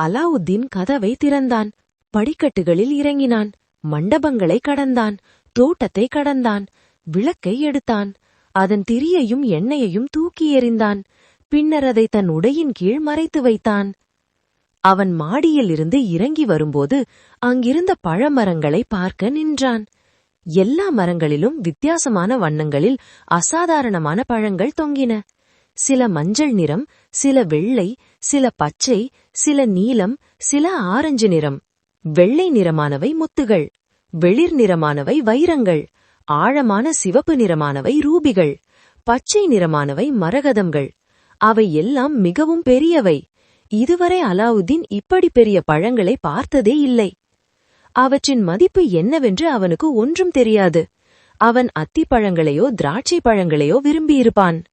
அலாவுத்தீன் கதவை திறந்தான். படிக்கட்டுகளில் இறங்கினான். மண்டபங்களை கடந்தான். தோட்டத்தை கடந்தான். விளக்கை எடுத்தான். அதன் திரியையும் எண்ணெயையும் தூக்கி எறிந்தான். பின்னர் அதை தன் உடையின் கீழ் மறைத்து வைத்தான். அவன் மாடியில் இருந்து இறங்கி வரும்போது அங்கிருந்த பழமரங்களை பார்க்க நின்றான். எல்லா மரங்களிலும் வித்தியாசமான வண்ணங்களில் அசாதாரணமான பழங்கள் தொங்கின. சில மஞ்சள் நிறம், சில வெள்ளை, சில பச்சை, சில நீலம், சில ஆரஞ்சு நிறம். வெள்ளை நிறமானவை முத்துகள், வெளிர் நிறமானவை வைரங்கள், ஆழமான சிவப்பு நிறமானவை ரூபிகள், பச்சை நிறமானவை மரகதங்கள். அவை எல்லாம் மிகவும் பெரியவை. இதுவரை அலாவுத்தீன் இப்படி பெரிய பழங்களை பார்த்ததே இல்லை. அவற்றின் மதிப்பு என்னவென்று அவனுக்கு ஒன்றும் தெரியாது. அவன் அத்திப்பழங்களையோ திராட்சை பழங்களையோ விரும்பியிருப்பான்.